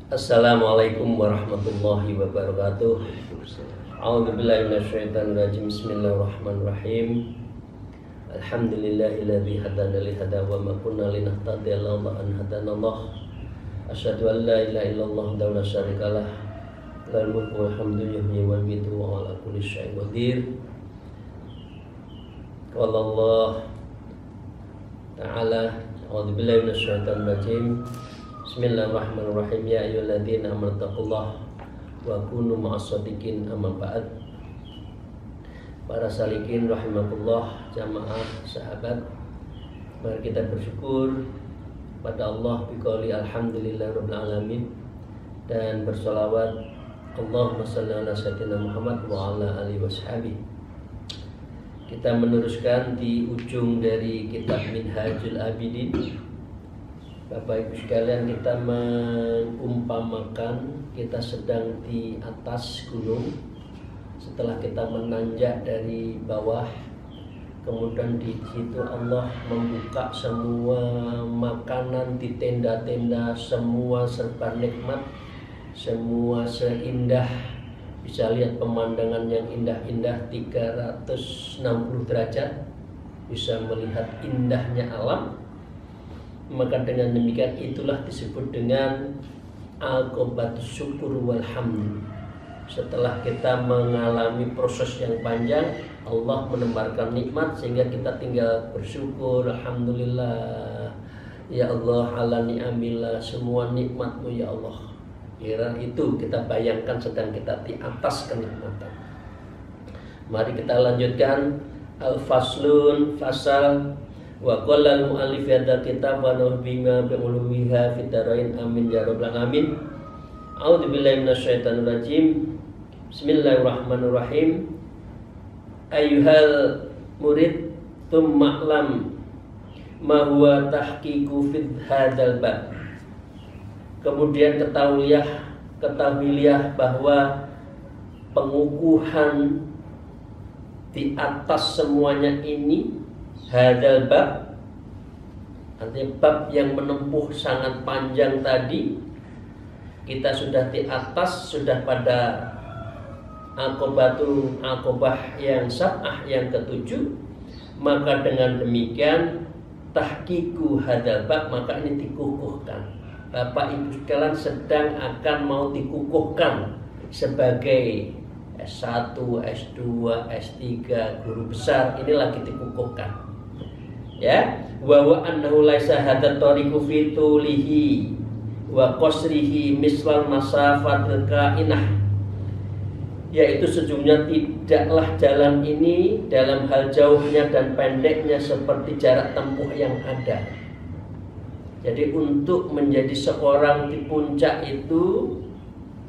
Assalamualaikum warahmatullahi wabarakatuh. A'udzubillahi minasyaitonir rajim. Bismillahirrahmanirrahim. Alhamdulillahilladzi hadana li hada wa ma kunna linahtadiya laula an hadanallah. Asyhadu an la ilaha illallah wa la syarikalah. Lahul mulku wal hamdu yuhyi wa yumiitu wa ala kulli syai'in qadir. Qala Allah Ta'ala, a'udzubillahi minasyaitonir rajim. Bismillahirrahmanirrahim. Ya ayyuhalladzina amanu taqullaha wa kunu ma'as-shadiqin. Amma ba'd. Para salikin rahimakumullah, jamaah sahabat, mari kita bersyukur pada Allah biqouli alhamdulillahirabbil alamin dan bersolawat Allahumma shalli ala sayyidina Muhammad wa ala alihi washabihi. Kita meneruskan di ujung dari kitab Minhajul Abidin. Bapak Ibu sekalian, kita mengumpamakan kita sedang di atas gunung. Setelah kita menanjak dari bawah, kemudian di situ Allah membuka semua makanan di tenda-tenda, semua serba nikmat, semua seindah. Bisa lihat pemandangan yang indah-indah 360 derajat, bisa melihat indahnya alam. Maka dengan demikian itulah disebut dengan aqobatus syukur wal hamd. Setelah kita mengalami proses yang panjang, Allah menebarkan nikmat sehingga kita tinggal bersyukur. Alhamdulillah ya Allah ala ni'amillah, semua nikmatmu ya Allah. Kira itu kita bayangkan sedang kita di atas kenikmatan. Mari kita lanjutkan al-faslun, fasal. Wa qala al-mu'allif hadza kitab wa nahbima bi ulumiha fid darain amin ya rabbal alamin. A'udzubillahi minasyaitonir rajim. Bismillahirrahmanirrahim. Ayyuhal murid tumma'lam ma huwa tahqiqu fi hadzal bab. Kemudian ketahuilah bahwa pengukuhan di atas semuanya ini, hadzal bab, artinya bab yang menempuh sangat panjang tadi. Kita sudah di atas, sudah pada aqobah yang sab'ah, yang ketujuh. Maka dengan demikian tahqiqu hadzal bab, maka ini dikukuhkan. Bapak Ibu sekalian sedang akan mau dikukuhkan sebagai S1, S2, S3, guru besar, ini lagi dikukuhkan. Ya, wa annahu laisa hadza tariqu fi tulihi wa qasrihi mislal masafatil kainah, yaitu sejujurnya tidaklah jalan ini dalam hal jauhnya dan pendeknya seperti jarak tempuh yang ada. Jadi untuk menjadi seorang di puncak itu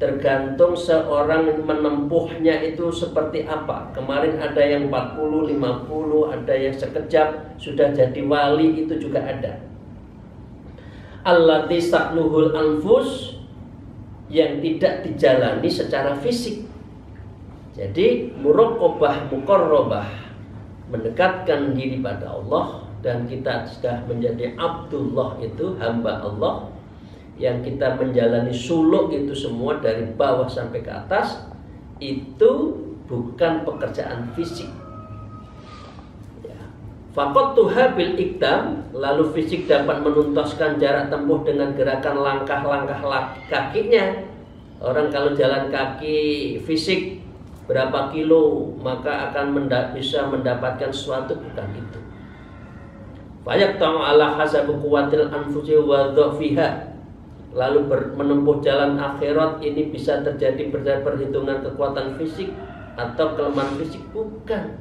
tergantung seorang menempuhnya itu seperti apa. Kemarin ada yang 40, 50, ada yang sekejap sudah jadi wali, itu juga ada. Allati sa'luhul anfus, yang tidak dijalani secara fisik. Jadi muraqabah muqarrabah, mendekatkan diri pada Allah, dan kita sudah menjadi Abdullah, itu hamba Allah, yang kita menjalani suluk itu semua dari bawah sampai ke atas, itu bukan pekerjaan fisik. Ya. Faqattuha bil ikdam, lalu fisik dapat menuntaskan jarak tempuh dengan gerakan langkah-langkah kakinya. Orang kalau jalan kaki fisik berapa kilo maka akan bisa mendapatkan sesuatu, bukan itu. Fayaqta'u ala hasabi quwwatil anfusi wa dha'fiha, lalu menempuh jalan akhirat ini bisa terjadi berdasarkan perhitungan kekuatan fisik atau kelemahan fisik, bukan.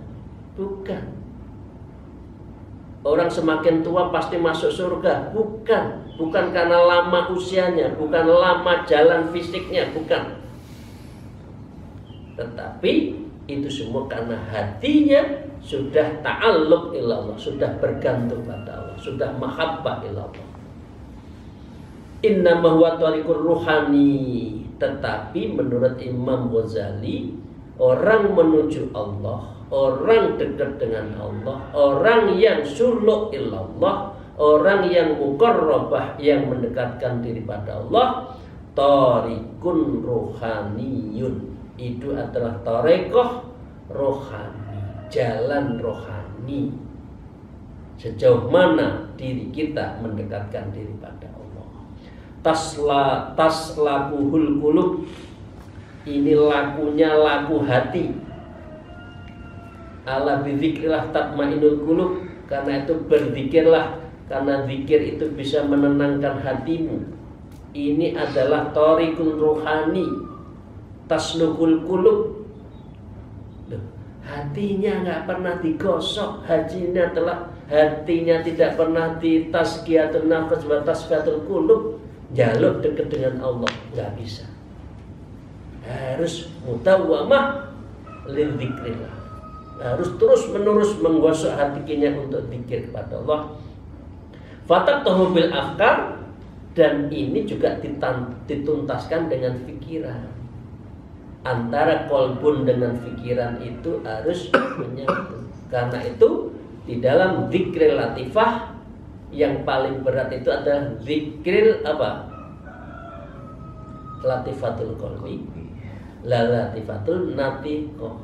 Orang semakin tua pasti masuk surga, bukan karena lama usianya, bukan lama jalan fisiknya, bukan. Tetapi Itu semua karena hatinya sudah ta'alluq ilallah, sudah bergantung pada Allah, sudah mahabbah ilallah. Innama huwa tariqur ruhani. Tetapi menurut Imam Ghazali, orang menuju Allah, orang dekat dengan Allah, orang yang suluk ilallah, orang yang muqarrabah, yang mendekatkan diri pada Allah, tariqun ruhaniyun. Itu adalah tariqah rohani, jalan rohani. Sejauh mana diri kita mendekatkan diri pada Allah. Taslakuhul qulub. Ini lakunya laku hati. Ala bidzikrillah tatmainul qulub. Karena itu berzikirlah, karena zikir itu bisa menenangkan hatimu. Ini adalah tariqul rohani. Taslukul qulub. Hatinya nggak pernah digosok, hatinya tidak pernah ditazkiyatun nafs wa tasfiyatul qulub. Jaluk dekat dengan Allah nggak bisa. Harus mutawamah lil dzikrillah. Harus terus menerus menggosok hatinya untuk zikir kepada Allah. Fataqtahu bil afkar, dan ini juga dituntaskan dengan pikiran. Antara kolbun dengan pikiran itu harus menyatu. Karena itu di dalam zikril latifah yang paling berat itu adalah zikril apa? Latifatul qalbi, la latifatul natiqah.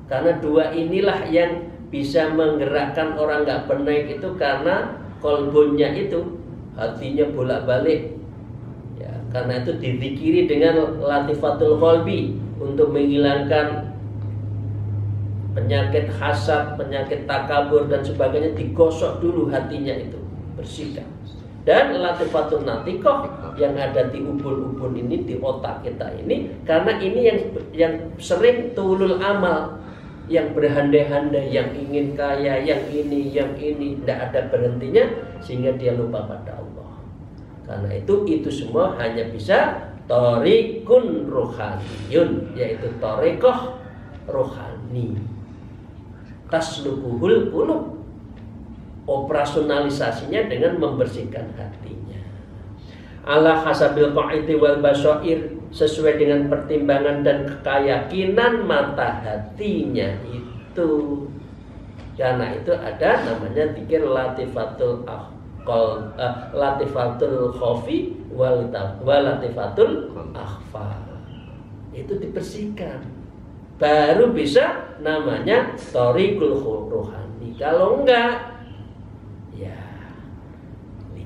Karena dua inilah yang bisa menggerakkan orang nggak benaik itu, karena kolbunnya itu, hatinya bolak-balik. Karena itu dizikiri dengan latifatul qalbi untuk menghilangkan penyakit hasad, penyakit takabur dan sebagainya. Digosok dulu hatinya itu, bersihkan. Dan latifatul natiqah yang ada di ubun-ubun ini, di otak kita ini, karena ini yang sering tulul amal, yang berhandai-handai, yang ingin kaya, yang ini, tidak ada berhentinya, sehingga dia lupa pada Allah. Karena itu semua hanya bisa tariqun rohaniyun, yaitu tariqah rohani. Taslukuhul qulub, operasionalisasinya dengan membersihkan hatinya. Ala hasabil qaiti wal basair, sesuai dengan pertimbangan dan keyakinan mata hatinya itu. Karena itu ada namanya zikir latifatul latifatul khafi walatifatul akhfa. Itu dibersihkan, baru bisa namanya tariqul rohani. Kalau enggak, ya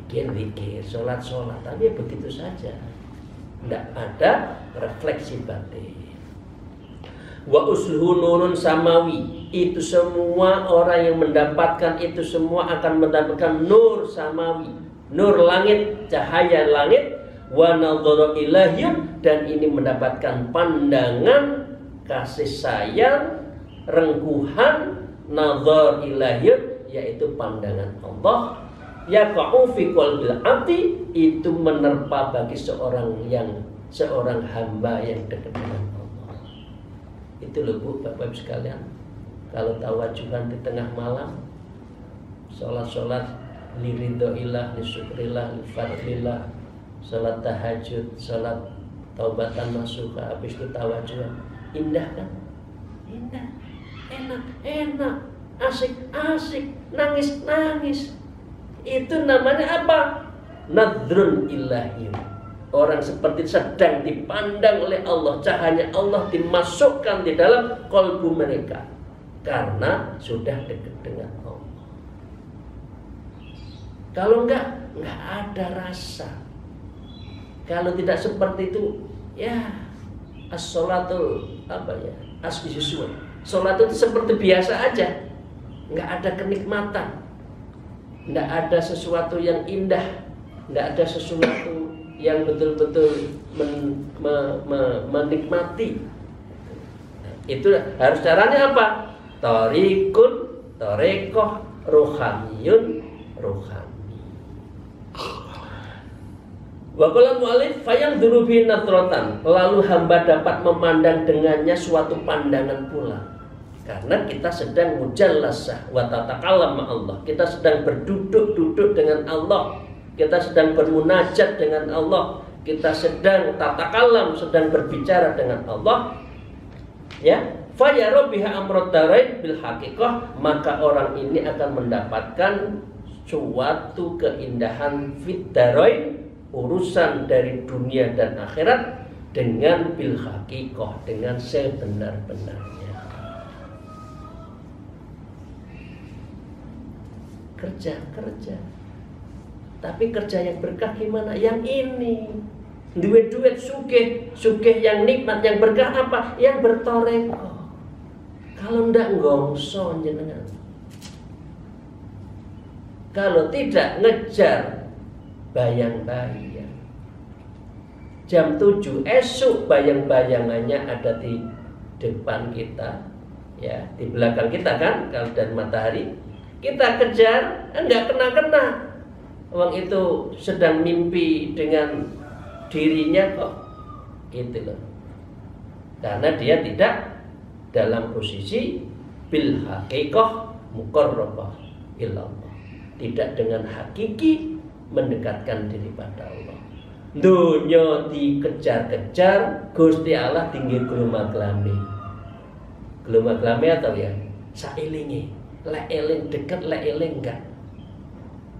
zikir, sholat, tapi begitu saja, enggak ada refleksi batin. Wa usluhu nurun samawi, itu semua orang yang mendapatkan itu semua akan mendapatkan nur samawi, nur langit, cahaya langit. Wa nadhara ilahyun, dan ini mendapatkan pandangan kasih sayang, rengkuhan, nadhar ilahyun, yaitu pandangan Allah. Yaqa'u fi qalbil abdi, itu menerpa bagi seorang hamba yang dekat dengan Allah. Itu loh Bu, Bapak-Bapak sekalian, kalau tawajuhan di tengah malam, sholat liridhoillah, lisyukrillah, lifadlillah, sholat tahajud, sholat taubatan nasuha, habis itu tawajuhan, indah kan? Indah, enak, asik, nangis. Itu namanya apa? Nadrun ilahiyun. Orang seperti sedang dipandang oleh Allah, cahaya Allah dimasukkan di dalam kolbu mereka karena sudah dekat dengan Allah. Kalau enggak ada rasa. Kalau tidak seperti itu, ya as-sholatul as-bisyuswa. Sholat itu seperti biasa aja, enggak ada kenikmatan, enggak ada sesuatu yang indah, enggak ada sesuatu yang betul-betul menikmati. Itu harus caranya apa? Tariqah rohaniyun rohani. Wa qala mu'allif fayanzuru bi nadratan, lalu hamba dapat memandang dengannya suatu pandangan pula. Karena kita sedang mujallasah wa tatakallam ma Allah. Kita sedang berduduk-duduk dengan Allah. Kita sedang bermunajat dengan Allah. Kita sedang tatakallam, sedang berbicara dengan Allah. Ya, fayara biha amrad darain bil haqiqah, maka orang ini akan mendapatkan suatu keindahan fid darain, urusan dari dunia dan akhirat dengan bil haqiqah, dengan sebenar-benarnya. Kerja. Tapi kerja yang berkah gimana? Yang ini. Duit sugih yang nikmat, yang berkah apa? Yang bertoreko. Kalau ndak ngongso jenengan. Kalau tidak ngejar bayang-bayang. Jam 7 esok bayang-bayangannya ada di depan kita, ya, di belakang kita kan, kalau dari matahari. Kita kejar, enggak kena-kena. Orang itu sedang mimpi dengan dirinya kok, gitu loh. Karena dia tidak dalam posisi bil haqiqah muqarrabah ilallah, tidak dengan hakiki mendekatkan diri pada Allah. Dunya dikejar-kejar, Gusti Allah tinggi gelumaglame. Gelumaglame atau ya sailinge, lek eling deket, lek eling enggak.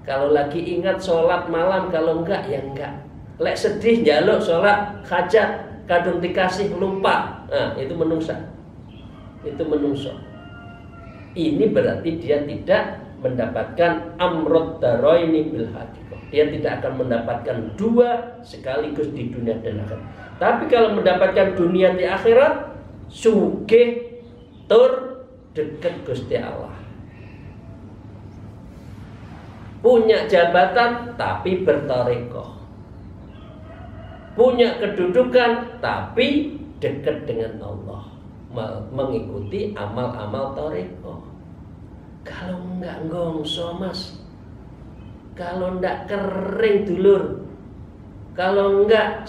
Kalau lagi ingat sholat malam, kalau enggak ya enggak. Lek sedih njaluk sholat hajat, kadung dikasih lupa. Nah, itu menungsa. Itu menungso. Ini berarti dia tidak mendapatkan amrod daroini bil haqiqah. Dia tidak akan mendapatkan dua sekaligus di dunia dan akhirat. Tapi kalau mendapatkan dunia di akhirat, sugih tur dekat Gusti Allah. Punya jabatan tapi bertarekoh. Punya kedudukan tapi dekat dengan Allah, mengikuti amal-amal tarekoh. Kalau enggak ngongso mas, kalau enggak kering dulur, kalau enggak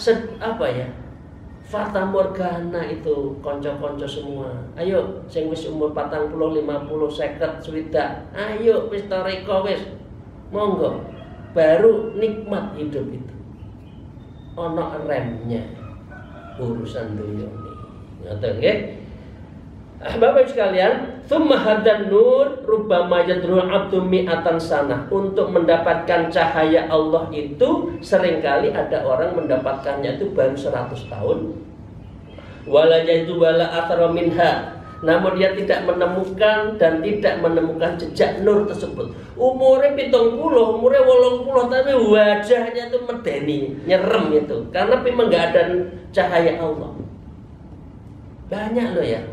fata morgana itu konco-konco semua. Ayo sing wis umur 40, 50, 50, swidak, ayo wis tarekoh wis. Monggo, baru nikmat hidup itu. Ono remnya urusan dunia ini. Ngoten nggih. Bapak sekalian, tsumma hadan nur rubbama yadrul abdu mi'atan sanah. Untuk mendapatkan cahaya Allah itu seringkali ada orang mendapatkannya itu baru 100 tahun. Wala yaitu wala athara minha. Namun dia tidak menemukan dan tidak menemukan jejak nur tersebut. Umurnya 70, umurnya 80, tapi wajahnya itu medeni, nyerem itu. Karena memang nggak ada cahaya Allah. Banyak loh ya.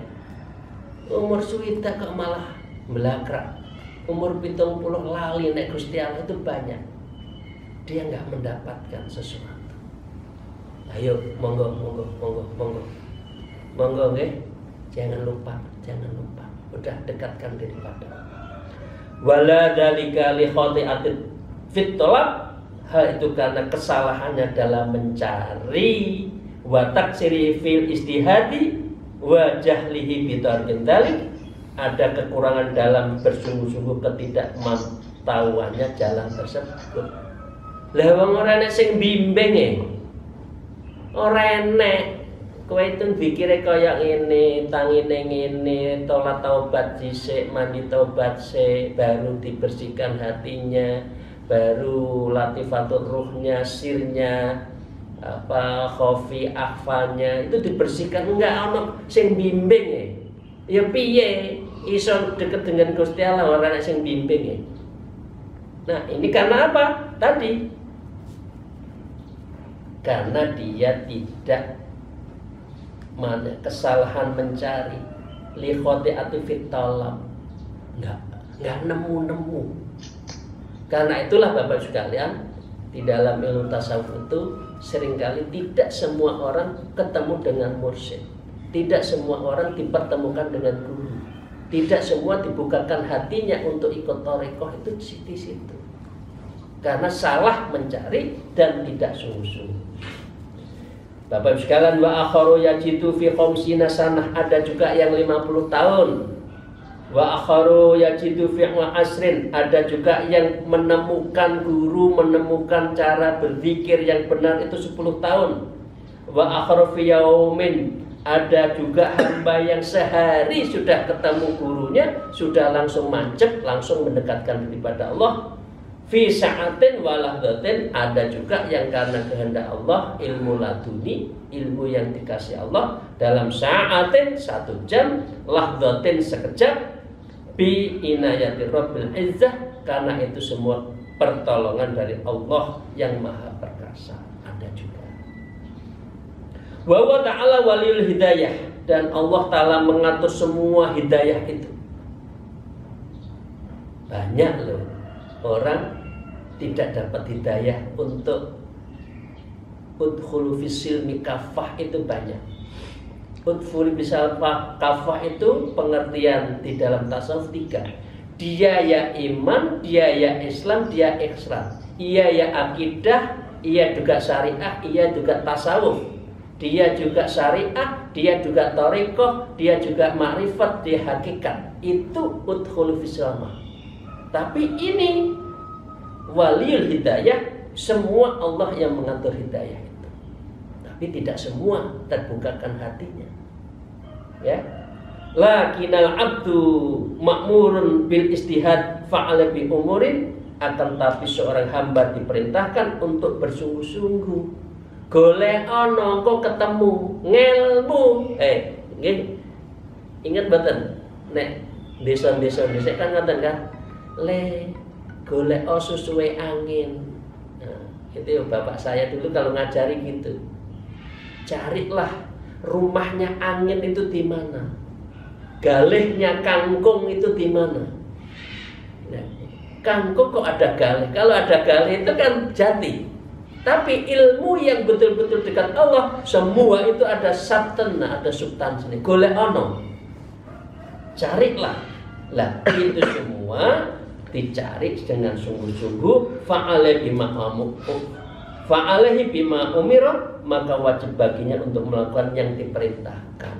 Umur suwita kok malah melakrak. Umur 70 lali nek Gusti Allah itu banyak. Dia nggak mendapatkan sesuatu. Ayo, monggo nggih. Jangan lupa. Udah dekatkan diri pada Allah. Wala dzalika li khati'atin fit talab. Hal itu karena kesalahannya dalam mencari, wa taksiri fil istihadi wa jahlihi bi tarkin dzalik. Ada kekurangan dalam bersungguh-sungguh ketidakmantauannya jalan tersebut. Lah wong ora nek sing bimbing ora enek. Kowe itu pikire kaya ngene, tangine ngene, tolat taubat dhisik, mandi taubat sik, baru dibersihkan hatinya, baru latifatul ruhnya, sirnya, khofi akhfanya itu dibersihkan. Enggak ono sing bimbing ya piye iso deket dengan Gusti Allah ora ana sing bimbing Nah, ini karena apa? Tadi karena dia tidak kesalahan mencari li khati'ati fit talab, enggak nemu. Karena itulah Bapak sekalian, di dalam ilmu tasawuf itu seringkali tidak semua orang ketemu dengan mursyid, tidak semua orang dipertemukan dengan guru, tidak semua dibukakan hatinya untuk ikut tarekoh itu di situ. karena salah mencari dan tidak sungguh-sungguh. Bapak sekalian, wa akharu yajidu fi khamsina sanah, ada juga yang 50 tahun. Wa akharu yajidu fi asrin, ada juga yang menemukan guru, menemukan cara berzikir yang benar itu 10 tahun. Wa akharu fi yaumin, ada juga hamba yang sehari sudah ketemu gurunya, sudah langsung mancep, langsung mendekatkan diri pada Allah. Fi sa'atin wa lahdatin, ada juga yang karena kehendak Allah, ilmu laduni, ilmu yang dikasih Allah, dalam sa'atin 1 jam, lahdatin sekejap, bi inayati rabbil izzah, karena itu semua pertolongan dari Allah yang maha perkasa. Ada juga. Wa huwa ta'ala waliyul hidayah, dan Allah ta'ala mengatur semua hidayah itu. Banyak loh orang tidak dapat hidayah untuk udkhulu fisilmi kafah, itu banyak. Udkhulu fisilmi kafah itu pengertian di dalam tasawuf 3. Dia ya iman, dia ya Islam, dia ihsan. Ia ya akidah, ia juga syariah, ia juga tasawuf. Dia juga syariah, dia juga thariqah, dia juga ma'rifat, dia hakikat. Itu udkhulu fisilmi. Tapi ini waliyul hidayah, semua Allah yang mengatur hidayah itu. Tapi tidak semua terbukakan hatinya. Ya. Lakinnal abdu ma'murun bil istihad fa'ala bi umurin, akan tapi seorang hamba diperintahkan untuk bersungguh-sungguh. Golek ana kok ketemu ngelmu. Nggih. Ingat mboten nek desa-desa kan ngoten kan? Golek sesuai angin. Nah, itu bapak saya dulu kalau ngajari gitu. Carilah rumahnya angin itu di mana, galihnya kangkung itu di mana. Nah, kangkung kok ada galih? Kalau ada galih itu kan jati. Tapi ilmu yang betul-betul dekat Allah, semua itu ada sabtena, ada substansi. Golek ono, carilah. Lah itu semua dicari dengan sungguh-sungguh. Fa'alaihi bima umira, maka wajib baginya untuk melakukan yang diperintahkan.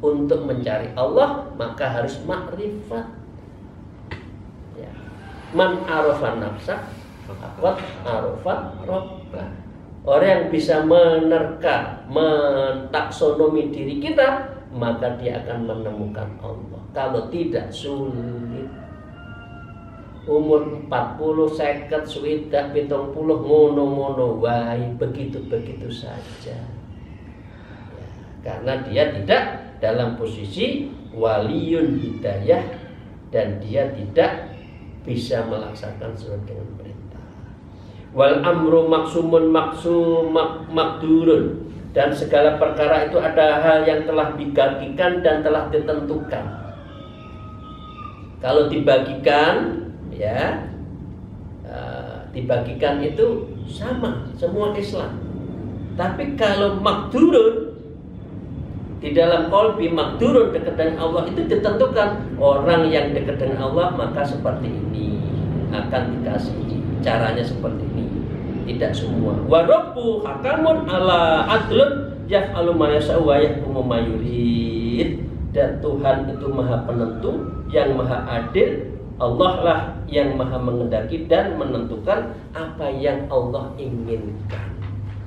Untuk mencari Allah maka harus makrifat. Ya. Man arafa nafsa faqad arafa rabbah. Orang yang bisa menerka, mentaksonomi diri kita, maka dia akan menemukan Allah. Kalau tidak, sulit. Umur 40, 50, 60, 70 ngono-ngono wae, begitu-begitu saja. Ya, karena dia tidak dalam posisi waliyun hidayah dan dia tidak bisa melaksanakan sesuai dengan perintah. Wal amru maksumun makdurun, dan segala perkara itu ada hal yang telah dibagikan dan telah ditentukan. Kalau dibagikan, ya, dibagikan itu sama semua Islam. Tapi kalau makdurun, di dalam qalbi makdurun, dekat dengan Allah, itu ditentukan. Orang yang dekat dengan Allah maka seperti ini, akan dikasih caranya seperti ini. Tidak semua. Wa rabbu hakamun ala adlun yaf'alu ma yasha'u wa yahkumu ma yurid. Dan Tuhan itu maha penentu, yang maha adil. Allah lah yang maha mengendaki dan menentukan apa yang Allah inginkan.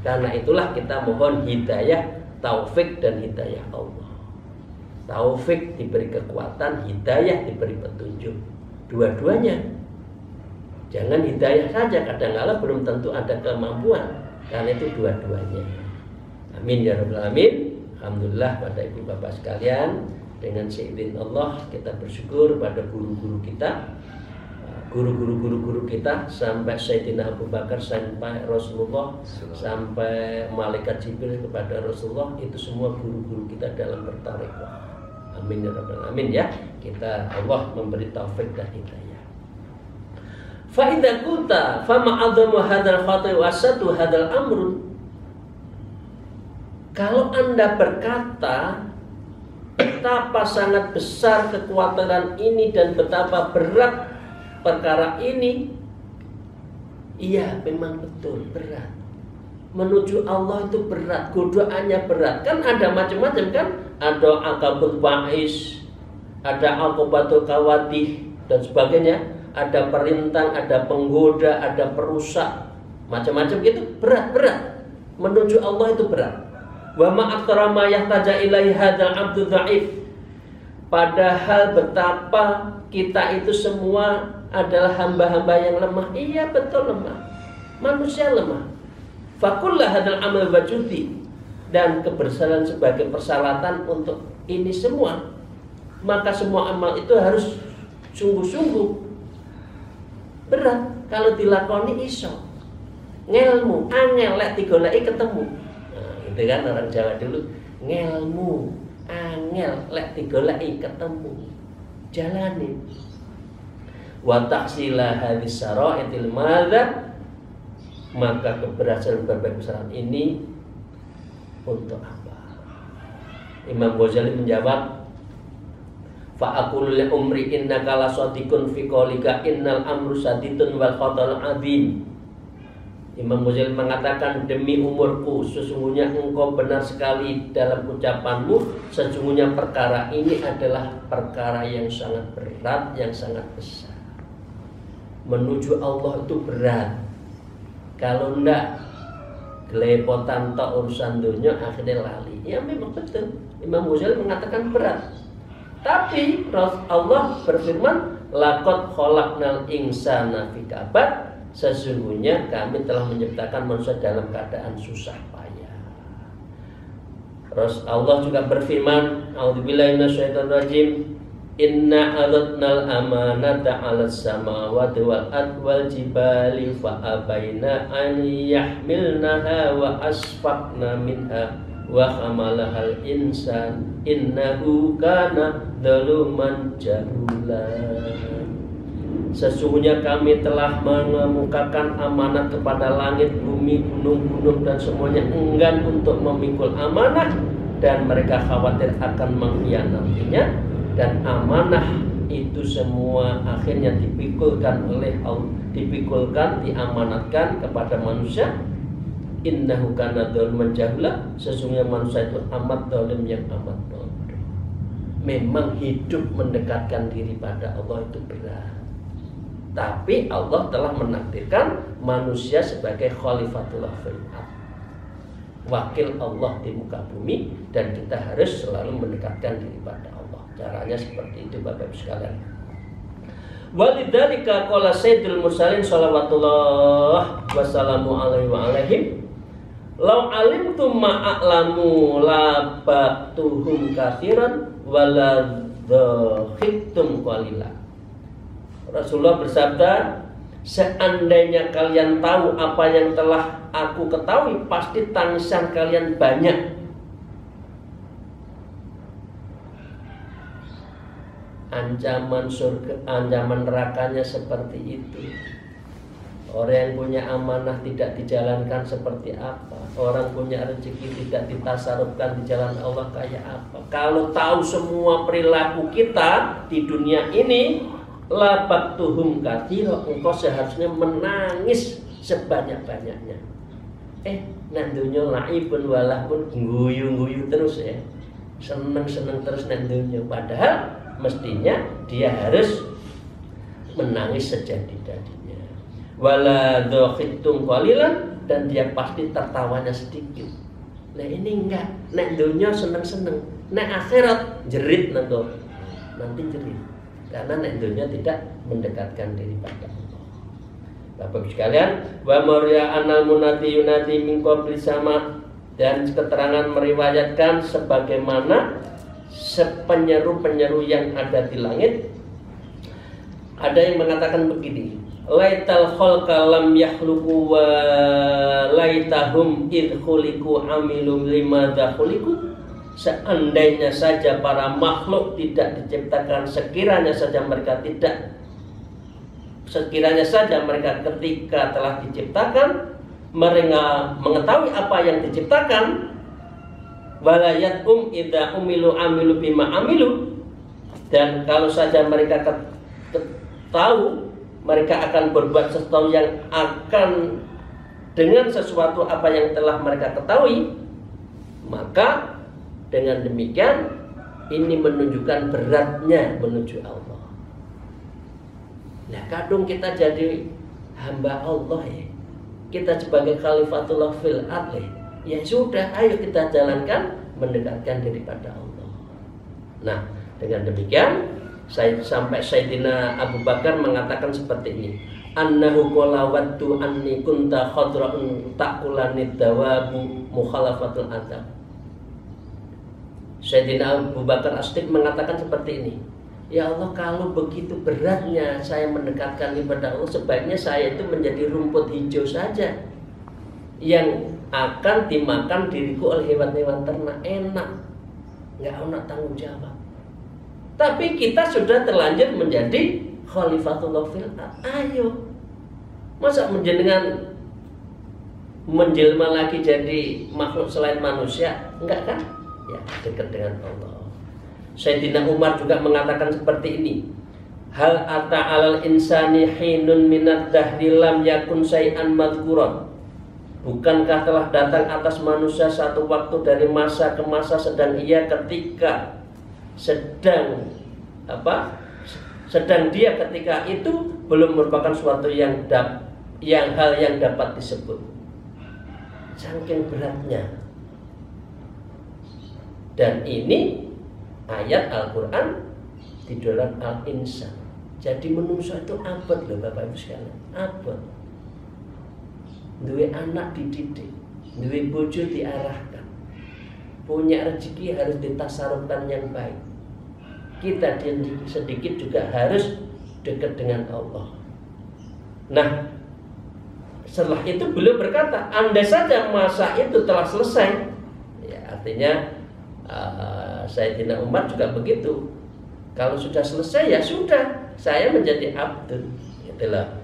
Karena itulah kita mohon hidayah, taufik dan hidayah Allah. Taufik diberi kekuatan, hidayah diberi petunjuk. Dua-duanya. Jangan hidayah saja, kadang-kadang belum tentu ada kemampuan. Karena itu dua-duanya. Amin ya rabbal alamin. Alhamdulillah pada ibu bapak sekalian, dengan seizin Allah kita bersyukur pada guru-guru kita, guru kita sampai Sayyidina Abu Bakar, sampai Rasulullah, sampai malaikat Jibril kepada Rasulullah, itu semua guru-guru kita dalam bertarekat. Amin ya rabbal alamin ya. Kita Allah memberi taufik dan hidayah. Fa idza kunta fa ma'adhamu hadzal khati wa asatu hadzal amrun. Kalau Anda berkata betapa sangat besar kekuatan ini dan betapa berat perkara ini, Iya, memang betul berat. Menuju Allah itu berat, godaannya berat. Kan ada macam-macam kan? Ada akabul faiz, ada akobatul kawadih dan sebagainya. Ada perintang, ada penggoda, ada perusak, macam-macam gitu. Berat. Menuju Allah itu berat. Wa ma aktsara ma yahtaja ilaihi hadzal abdu dhaif. Padahal betapa kita itu semua adalah hamba-hamba yang lemah. Iya, betul lemah. Manusia lemah. Fakullah hadzal amal wajudi, dan kebersalaan sebagai persyaratan untuk ini semua. Maka semua amal itu harus sungguh-sungguh berat. Kalau dilakoni iso. Ngelmu angel lek digoleki ketemu. Nah, gitu kan orang Jawa dulu. Ngelmu angel lek digoleki ketemu. Jalani. Wa tahsila hadis syaraitil madza, maka keberhasilan berbagai persyaratan ini untuk apa? Imam Ghazali menjawab, fa aqulu li umri innaka la shadiqun fi qaulika innal amru sadidun wal khatal adzim. Imam Ghazali mengatakan, demi umurku, sesungguhnya engkau benar sekali dalam ucapanmu. Sesungguhnya perkara ini adalah perkara yang sangat berat, yang sangat besar. Menuju Allah itu berat. Kalau enggak gelepotan tok urusan dunia, akhirnya lali. Ya memang betul. Imam Ghazali mengatakan berat. Tapi Allah berfirman, laqad khalaqnal insana fi kabad. Sesungguhnya kami telah menciptakan manusia dalam keadaan susah payah. Terus Allah juga berfirman, a'udzubillahi minasyaitonir rajim, inna aradnal amanata 'alas samawati wal ardi wal jibali fa abaina an yahmilnaha wa asfaqna minha wa hamalahal insan innahu kana zaluman jahula. Sesungguhnya kami telah mengemukakan amanat kepada langit, bumi, gunung-gunung dan semuanya enggan untuk memikul amanah, dan mereka khawatir akan mengkhianatinya. Dan amanah itu semua akhirnya dipikulkan oleh Allah, diamanatkan kepada manusia. Innahu kana zaluman jahula, sesungguhnya manusia itu amat zalim, yang amat bodoh. Memang hidup mendekatkan diri pada Allah itu berat. Tapi Allah telah menakdirkan manusia sebagai khalifatullah fil ardh, wakil Allah di muka bumi, dan kita harus selalu mendekatkan diri pada Allah. Caranya seperti itu Bapak Ibu sekalian. Walidzalika qala sayyidul mursalin shalawatullah wassalamu alaihi wa alaihim, law alimtum ma a'lamu la batuhum katsiran wala dhakhittum qalilan. Rasulullah bersabda, seandainya kalian tahu apa yang telah aku ketahui, pasti tangisan kalian banyak. Ancaman surga, ancaman nerakanya seperti itu. Orang yang punya amanah tidak dijalankan seperti apa? Orang punya rezeki tidak ditasarufkan di jalan Allah kayak apa? Kalau tahu semua perilaku kita di dunia ini, labatuhum katsira, engkau seharusnya menangis sebanyak-banyaknya. Nang dunya laibun walahun, guyu-guyu terus ya. Seneng-seneng terus nang dunya, padahal mestinya dia harus menangis sejadi-jadinya. Wala dhakhittum qalilan, dan dia pasti tertawanya sedikit. Nah ini enggak, nang dunya seneng-seneng, nang akhirat jerit nanti jerit. Karena dunia tidak mendekatkan diri pada Allah. Bapak Ibu sekalian, wa marya anal munati yunati min qabli sama, dan keterangan meriwayatkan sebagaimana penyeru-penyeru yang ada di langit. Ada yang mengatakan begini, laital khalqa lam yakhluqu wa laitahum id khuliqu amilu limadza khuliqu. Seandainya saja para makhluk tidak diciptakan, sekiranya saja mereka ketika telah diciptakan, mereka mengetahui apa yang diciptakan, walayat idza umilu amilu bima amilu, dan kalau saja mereka tahu, mereka akan berbuat sesuatu yang akan dengan sesuatu apa yang telah mereka ketahui, maka dengan demikian ini menunjukkan beratnya menuju Allah. Nah, kadung kita jadi hamba Allah ya, kita sebagai khalifatullah fil ardh, ya sudah, ayo kita jalankan mendekatkan diri pada Allah. Nah, dengan demikian sampai Sayyidina Abu Bakar mengatakan seperti ini, annahu qala wattu anni kunta khadra'un taqulani dawabu mukhalafatul adab. Sayyidina Abu Bakar As-Siddiq mengatakan seperti ini, ya Allah, kalau begitu beratnya saya mendekatkan kepada Allah, sebaiknya saya itu menjadi rumput hijau saja yang akan dimakan diriku oleh hewan-hewan ternak, enak, nggak ada tanggung jawab. Tapi kita sudah terlanjur menjadi khalifatullah fil ardh. Ayo, masa menjenengan menjelma lagi jadi makhluk selain manusia? Enggak kan? Ya, dekat dengan Allah. Sayyidina Umar juga mengatakan seperti ini, hal ata alal insani hinun minad dahri lam yakun syai'an madhkuran. Bukankah telah datang atas manusia satu waktu dari masa ke masa sedang dia ketika itu belum merupakan suatu yang hal yang dapat disebut. Saking beratnya. Dan ini ayat Al-Quran di dalam Al-Insan. Jadi manusia itu abad loh Bapak Ibu sekalian, abad. Duwe anak dididik, duwe bojo diarahkan, punya rezeki harus ditasarufkan yang baik. Kita sedikit juga harus dekat dengan Allah. Nah, setelah itu beliau berkata, andai saja masa itu telah selesai, ya artinya Sayyidina Umar juga begitu. Kalau sudah selesai ya sudah, saya menjadi abdul. Itulah.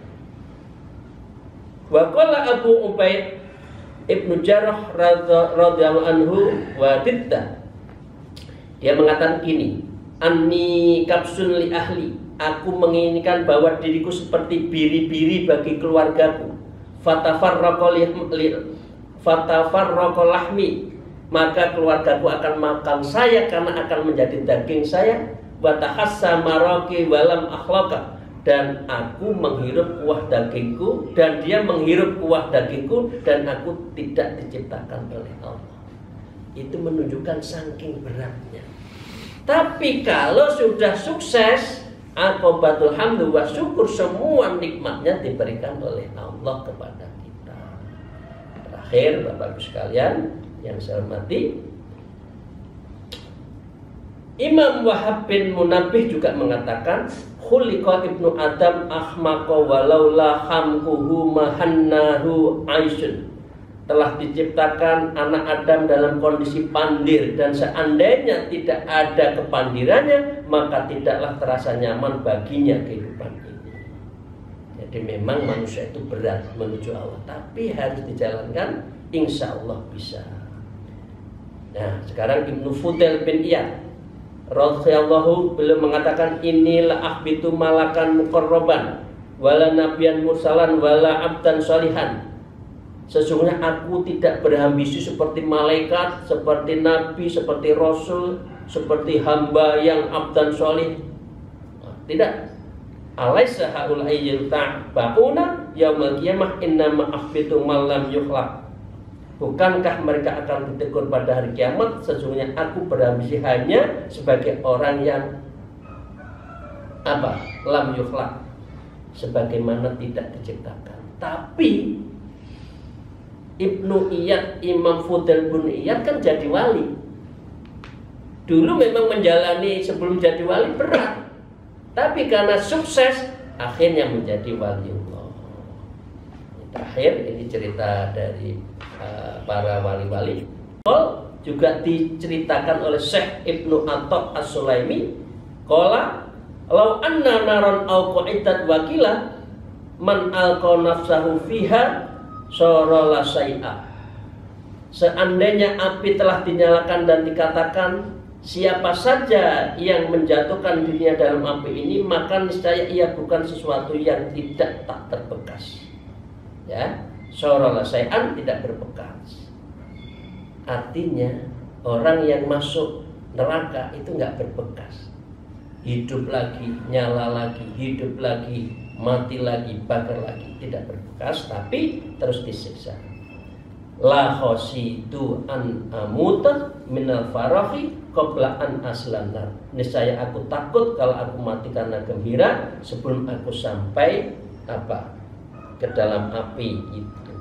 Wa qala Abu Ubaid Ibnu Jarrah radhiyallahu anhu wa tidda. Dia mengatakan gini, anni kapsun li ahli, aku menginginkan bahwa diriku seperti biri-biri bagi keluargaku. Fatafarraqa lahmi, maka keluargaku akan makan saya karena akan menjadi daging saya. Wa tahassa maraqi walam akhlaqa, dan aku menghirup kuah dagingku dan dia menghirup kuah dagingku, dan aku tidak diciptakan oleh Allah. Itu menunjukkan saking beratnya. Tapi kalau sudah sukses, aqobatul hamdu wa syukur, semua nikmatnya diberikan oleh Allah kepada kita. Terakhir Bapak Ibu sekalian yang saya hormati, Imam Wahab bin Munabbih juga mengatakan, khuliqa ibnu Adam ahmaqa walaula hamkuhu mahannahu aisyun. Telah diciptakan anak Adam dalam kondisi pandir, dan seandainya tidak ada kepandirannya, maka tidaklah terasa nyaman baginya kehidupan ini. Jadi memang manusia itu berat menuju Allah, tapi harus dijalankan, insya Allah bisa. Nah, sekarang Ibnu Fudail bin Iyad radhiyallahu, beliau mengatakan, inilah ahbitu malakan muqarraban wala nabiyan mursalan wala abdan sholihan. Sesungguhnya aku tidak berambisi seperti malaikat, seperti nabi, seperti rasul, seperti hamba yang abdan sholih. Tidak. Alaisa haulai yulta'bauna yaumil qiyamah innama ahbitu man lam yukhlaq. Bukankah mereka akan ditegur pada hari kiamat? Sesungguhnya aku berambisi hanya sebagai orang yang lam yukhlaq, sebagaimana tidak diciptakan. Tapi Ibnu Iyad, Imam Fudail bin Iyad kan jadi wali. Dulu memang menjalani sebelum jadi wali berat, tapi karena sukses akhirnya menjadi waliullah. Terakhir ini cerita dari para wali-wali. Juga diceritakan oleh Syekh Ibnu Atha As-Sulaimi, qala law anna naran aw qa'idat wakila man alqa nafsahu fiha sora la syai'a. Seandainya api telah dinyalakan dan dikatakan, Siapa saja yang menjatuhkan dirinya dalam api ini, maka niscaya ia bukan sesuatu yang tidak tak terbekas. Ya, syarala syai'an, tidak berbekas. Artinya orang yang masuk neraka itu nggak berbekas. Hidup lagi, nyala lagi, hidup lagi, mati lagi, bakar lagi, tidak berbekas, tapi terus disiksa. La khositu an amuta minal farahi qabla an aslanar. Niscaya aku takut kalau aku mati karena gembira sebelum aku sampai apa? Ke dalam api itu.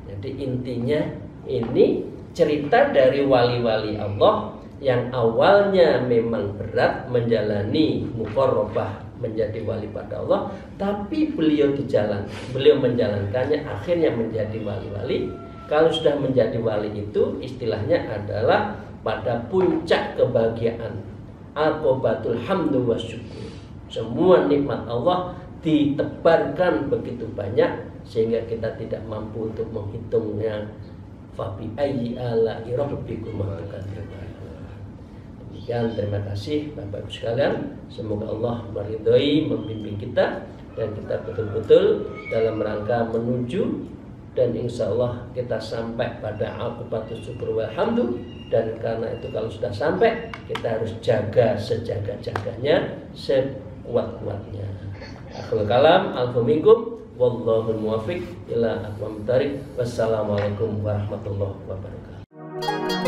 Jadi intinya ini cerita dari wali-wali Allah yang awalnya memang berat menjalani muqarrabah menjadi wali pada Allah, tapi beliau menjalankannya akhirnya menjadi wali-wali. Kalau sudah menjadi wali itu istilahnya adalah pada puncak kebahagiaan, aqobatul hamdu wa syukur. Semua nikmat Allah ditebarkan begitu banyak sehingga kita tidak mampu untuk menghitungnya. Fabi ayyi ala'i rabbikum tukadzibun. Demikian, terima kasih Bapak Ibu sekalian. Semoga Allah meridhoi, membimbing kita dan kita betul-betul dalam rangka menuju, dan insya Allah kita sampai pada aqibatus syukur wal hamdu. Dan karena itu kalau sudah sampai, kita harus jaga sejaga-jaganya, sekuat-kuatnya. Akhirul kalam, alfu minkum, wallahul muwaffiq ila aqwamit thoriq. Wassalamualaikum warahmatullahi wabarakatuh.